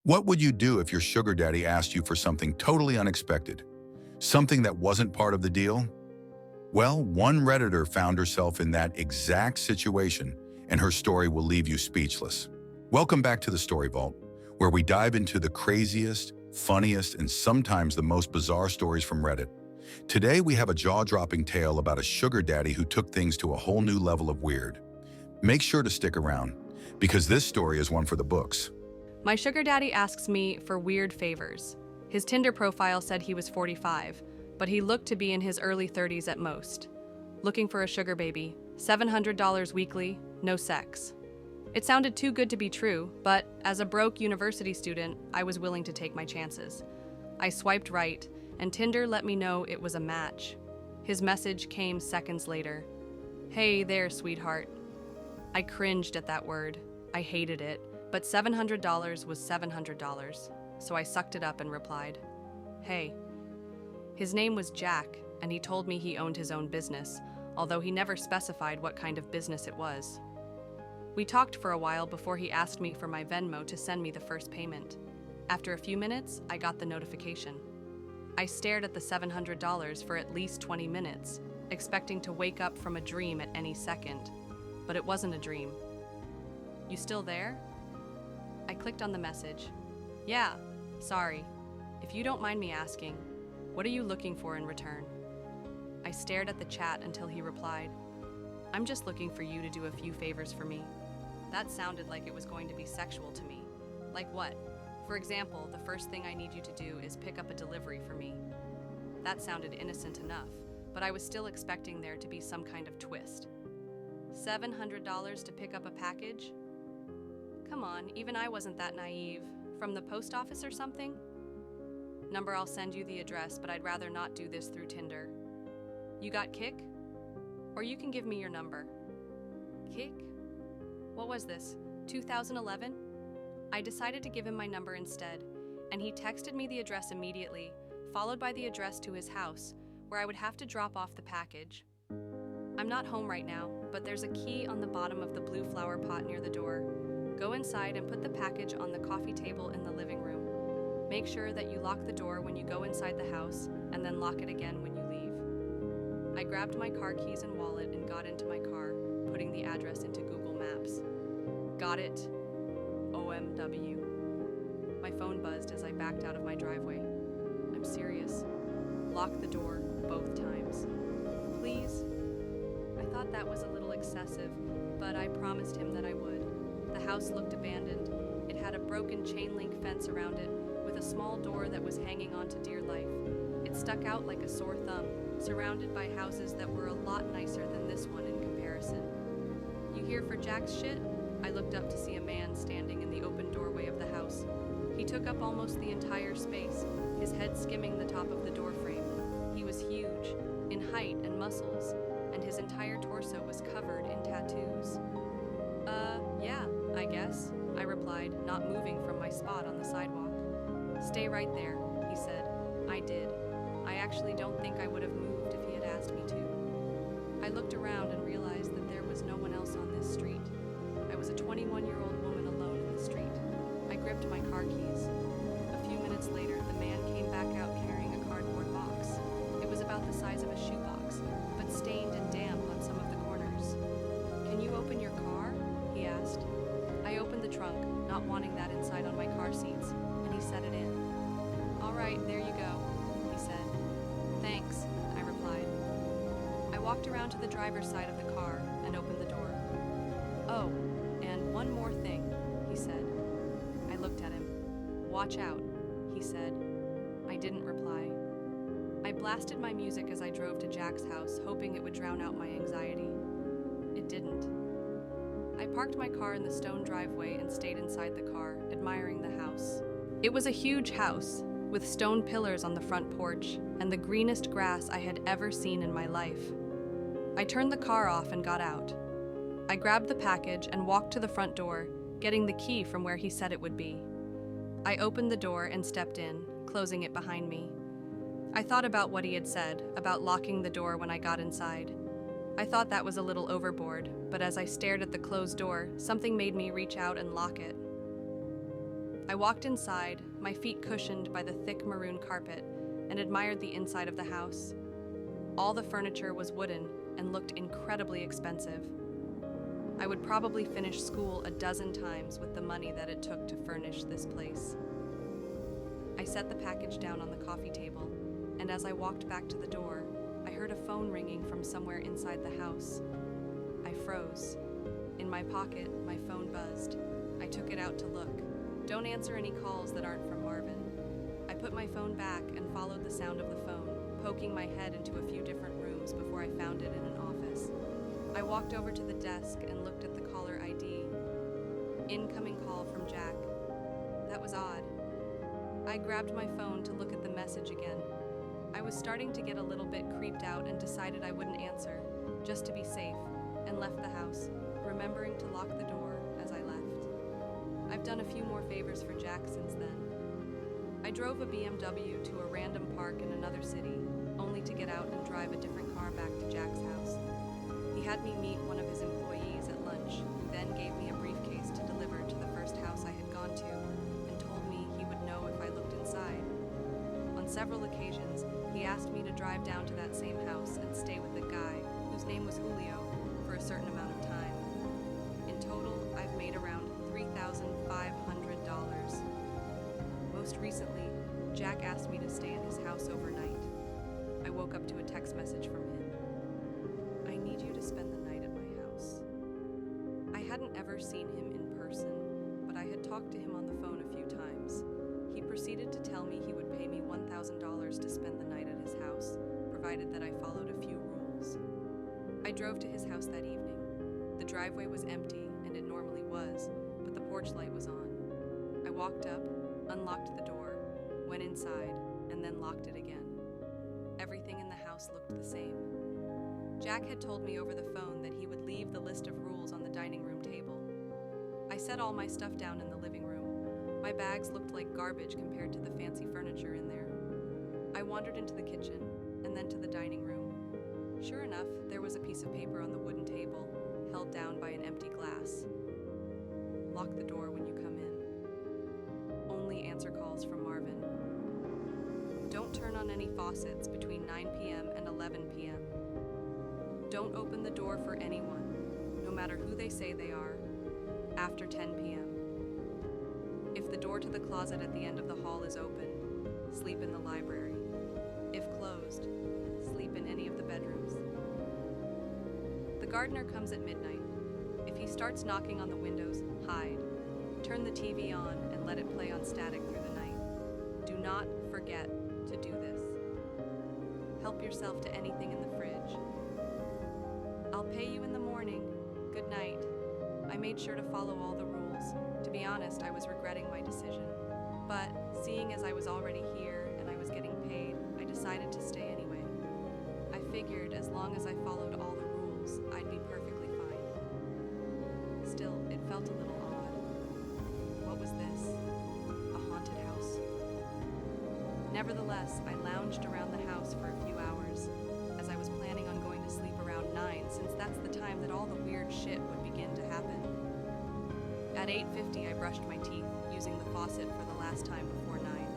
What would you do if your sugar daddy asked you for something totally unexpected? Something that wasn't part of the deal? Well, one Redditor found herself in that exact situation, and her story will leave you speechless. Welcome back to the Story Vault, where we dive into the craziest, funniest, and sometimes the most bizarre stories from Reddit. Today, we have a jaw-dropping tale about a sugar daddy who took things to a whole new level of weird. Make sure to stick around, because this story is one for the books. My sugar daddy asks me for weird favors. His Tinder profile said he was 45, but he looked to be in his early 30s at most. Looking for a sugar baby, $700 weekly, no sex. It sounded too good to be true, but as a broke university student, I was willing to take my chances. I swiped right, and Tinder let me know it was a match. His message came seconds later. "Hey there, sweetheart." I cringed at that word. I hated it, but $700 was $700, so I sucked it up and replied, "Hey." His name was Jack, and he told me he owned his own business, although he never specified what kind of business it was. We talked for a while before he asked me for my Venmo to send me the first payment. After a few minutes, I got the notification. I stared at the $700 for at least 20 minutes, expecting to wake up from a dream at any second. But it wasn't a dream. "You still there?" I clicked on the message. "Yeah, sorry. If you don't mind me asking, what are you looking for in return?" I stared at the chat until he replied, "I'm just looking for you to do a few favors for me." That sounded like it was going to be sexual to me. Like what? For example, the first thing I need you to do is pick up a delivery for me. That sounded innocent enough, but I was still expecting there to be some kind of twist. $700 to pick up a package? Come on, even I wasn't that naive. From the post office or something? Number, I'll send you the address, but I'd rather not do this through Tinder. You got Kik? Or you can give me your number. Kik? What was this, 2011? I decided to give him my number instead, and he texted me the address immediately, followed by the address to his house, where I would have to drop off the package. I'm not home right now, but there's a key on the bottom of the blue flower pot near the door. Go inside and put the package on the coffee table in the living room. Make sure that you lock the door when you go inside the house, and then lock it again when you leave. I grabbed my car keys and wallet and got into my car, putting the address into Google Maps. Got it. OMW. My phone buzzed as I backed out of my driveway. I'm serious. Lock the door both times. Please? I thought that was a little excessive, but I promised him that I would. The house looked abandoned. It had a broken chain link fence around it, with a small door that was hanging on to dear life. It stuck out like a sore thumb, surrounded by houses that were a lot nicer than this one in comparison. "You here for Jack's shit?" I looked up to see a man standing in the open doorway of the house. He took up almost the entire space, his head skimming the top of the doorframe. He was huge, in height and muscles, and his entire torso was covered in tattoos. Yeah, I guess," I replied, not moving from my spot on the sidewalk. "Stay right there," he said. I did. I actually don't think I would have moved if he had asked me to. I looked around and realized that there was no one else on this street. I was a 21-year-old woman alone in the street. I gripped my car keys. A few minutes later, the man came back out carrying a cardboard box. It was about the size of a shoebox, but stained and damp on some of the corners. "Can you open your car?" he asked. I opened the trunk, not wanting that inside on my car seats, and he set it in. "All right, there you go," he said. "Thanks," I replied. I walked around to the driver's side of the car and opened the door. "Oh, and one more thing," he said. I looked at him. "Watch out," he said. I didn't reply. I blasted my music as I drove to Jack's house, hoping it would drown out my anxiety. It didn't. I parked my car in the stone driveway and stayed inside the car, admiring the house. It was a huge house, with stone pillars on the front porch and the greenest grass I had ever seen in my life. I turned the car off and got out. I grabbed the package and walked to the front door, getting the key from where he said it would be. I opened the door and stepped in, closing it behind me. I thought about what he had said, about locking the door when I got inside. I thought that was a little overboard, but as I stared at the closed door, something made me reach out and lock it. I walked inside, my feet cushioned by the thick maroon carpet, and admired the inside of the house. All the furniture was wooden and looked incredibly expensive. I would probably finish school a dozen times with the money that it took to furnish this place. I set the package down on the coffee table, and as I walked back to the door, I heard a phone ringing from somewhere inside the house. I froze. In my pocket, my phone buzzed. I took it out to look. Don't answer any calls that aren't from Marvin. I put my phone back and followed the sound of the phone, poking my head into a few different rooms before I found it in an office. I walked over to the desk and looked at the caller ID. Incoming call from Jack. That was odd. I grabbed my phone to look at the message again. I was starting to get a little bit creeped out and decided I wouldn't answer, just to be safe, and left the house, remembering to lock the door as I left. I've done a few more favors for Jack since then. I drove a BMW to a random park in another city, only to get out and drive a different car back to Jack's house. He had me meet one of his employees at lunch, who then gave me a briefcase to deliver to the first house I had gone to, and told me he would know if I looked inside. On several occasions, he asked me to drive down to that same house and stay with a guy, whose name was Julio, for a certain amount of time. In total, I've made around $3,500. Most recently, Jack asked me to stay in his house overnight. I woke up to a text message from him. I need you to spend the night at my house. I hadn't ever seen him in person, but I had talked to him on the phone a few times. He proceeded to tell me he would pay me $1,000 to spend the night at his house, provided that I followed a few rules. I drove to his house that evening. The driveway was empty, and it normally was, but the porch light was on. I walked up, unlocked the door, went inside, and then locked it again. Everything in the house looked the same. Jack had told me over the phone that he would leave the list of rules on the dining room table. I set all my stuff down in the living room. My bags looked like garbage compared to the fancy furniture in there. I wandered into the kitchen, and then to the dining room. Sure enough, there was a piece of paper on the wooden table, held down by an empty glass. Lock the door when you come in. Only answer calls from Marvin. Don't turn on any faucets between 9 p.m. and 11 p.m. Don't open the door for anyone, no matter who they say they are, after 10 p.m. If the door to the closet at the end of the hall is open, sleep in the library. If closed, sleep in any of the bedrooms. The gardener comes at midnight. If he starts knocking on the windows, hide. Turn the TV on and let it play on static through the night. Do not forget to do this. Help yourself to anything in the fridge. I'll pay you in the morning. Good night. I made sure to follow all the rules. To be honest, I was regretting my decision. But seeing as I was already here and I was getting paid, I decided to stay anyway. I figured as long as I followed all the rules, I'd be perfectly fine. Still, it felt a little odd. What was this? A haunted house? Nevertheless, I lounged around the house for a few hours, as I was planning on going to sleep around 9, since that's the time that all the weird shit would begin to happen. At 8:50, I brushed my teeth, using the faucet for the last time before 9.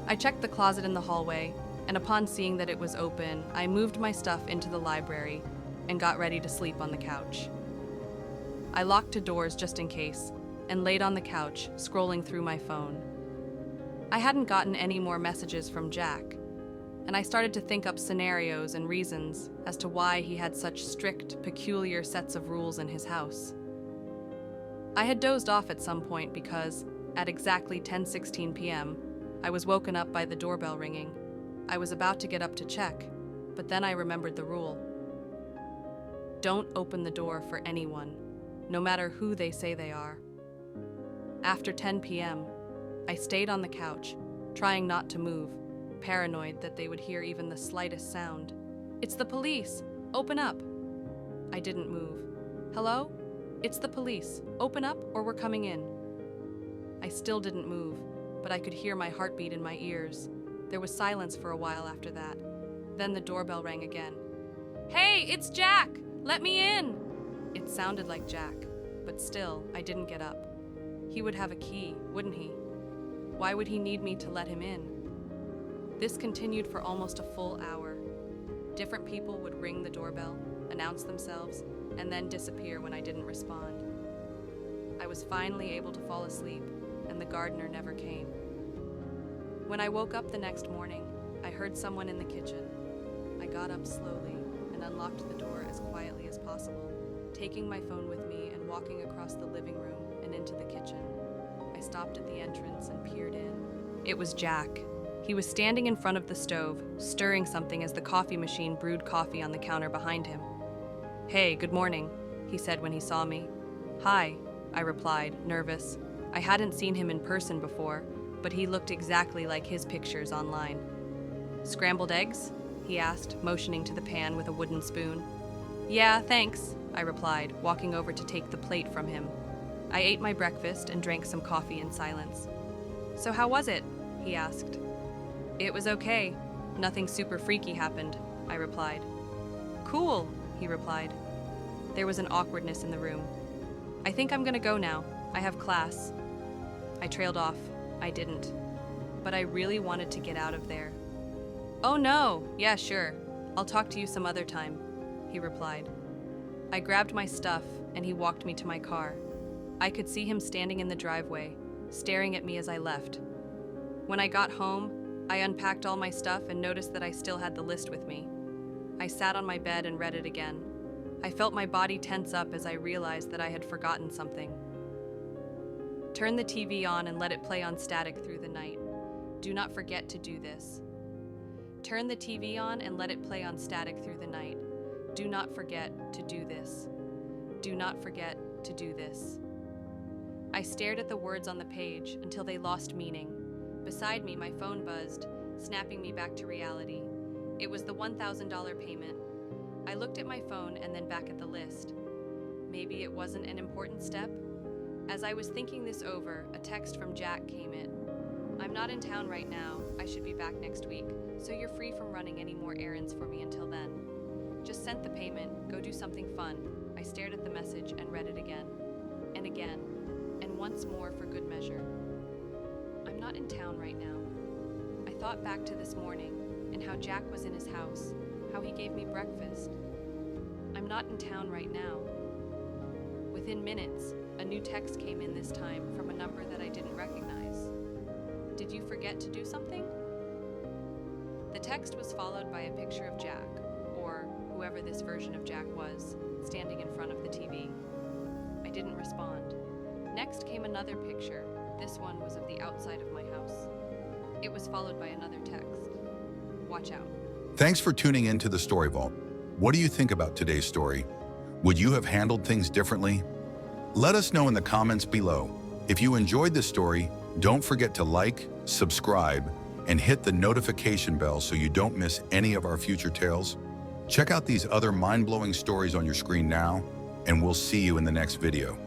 I checked the closet in the hallway, and upon seeing that it was open, I moved my stuff into the library and got ready to sleep on the couch. I locked the doors just in case, and laid on the couch, scrolling through my phone. I hadn't gotten any more messages from Jack, and I started to think up scenarios and reasons as to why he had such strict, peculiar sets of rules in his house. I had dozed off at some point because, at exactly 10:16 p.m., I was woken up by the doorbell ringing. I was about to get up to check, but then I remembered the rule. Don't open the door for anyone, no matter who they say they are. After 10 p.m., I stayed on the couch, trying not to move, paranoid that they would hear even the slightest sound. "It's the police! Open up!" I didn't move. "Hello? It's the police. Open up or we're coming in." I still didn't move, but I could hear my heartbeat in my ears. There was silence for a while after that. Then the doorbell rang again. "Hey, it's Jack! Let me in!" It sounded like Jack, but still, I didn't get up. He would have a key, wouldn't he? Why would he need me to let him in? This continued for almost a full hour. Different people would ring the doorbell, announce themselves, and then disappear when I didn't respond. I was finally able to fall asleep, and the gardener never came. When I woke up the next morning, I heard someone in the kitchen. I got up slowly and unlocked the door as quietly as possible, taking my phone with me and walking across the living room and into the kitchen. I stopped at the entrance and peered in. It was Jack. He was standing in front of the stove, stirring something as the coffee machine brewed coffee on the counter behind him. "Hey, good morning," he said when he saw me. "Hi," I replied, nervous. I hadn't seen him in person before, but he looked exactly like his pictures online. "Scrambled eggs?" he asked, motioning to the pan with a wooden spoon. "Yeah, thanks," I replied, walking over to take the plate from him. I ate my breakfast and drank some coffee in silence. "So how was it?" he asked. "It was okay. Nothing super freaky happened," I replied. "Cool," he replied. There was an awkwardness in the room. "I think I'm gonna go now. I have class." I trailed off. I didn't. But I really wanted to get out of there. "Oh no, yeah, sure. I'll talk to you some other time," he replied. I grabbed my stuff and he walked me to my car. I could see him standing in the driveway, staring at me as I left. When I got home, I unpacked all my stuff and noticed that I still had the list with me. I sat on my bed and read it again. I felt my body tense up as I realized that I had forgotten something. "Turn the TV on and let it play on static through the night. Do not forget to do this." Turn the TV on and let it play on static through the night. Do not forget to do this. Do not forget to do this. I stared at the words on the page until they lost meaning. Beside me, my phone buzzed, snapping me back to reality. It was the $1,000 payment. I looked at my phone and then back at the list. Maybe it wasn't an important step? As I was thinking this over, a text from Jack came in. "I'm not in town right now. I should be back next week, so you're free from running any more errands for me until then. Just sent the payment. Go do something fun." I stared at the message and read it again, and again, and once more for good measure. I'm not in town right now. I thought back to this morning and how Jack was in his house, how he gave me breakfast. I'm not in town right now. Within minutes, a new text came in, this time from a number that I didn't recognize. "Did you forget to do something?" The text was followed by a picture of Jack, or whoever this version of Jack was, standing in front of the TV. I didn't respond. Next came another picture. This one was of the outside of my house. It was followed by another text. "Watch out." Thanks for tuning in to the Story Vault. What do you think about today's story? Would you have handled things differently? Let us know in the comments below. If you enjoyed this story, don't forget to like, subscribe, and hit the notification bell so you don't miss any of our future tales. Check out these other mind-blowing stories on your screen now, and we'll see you in the next video.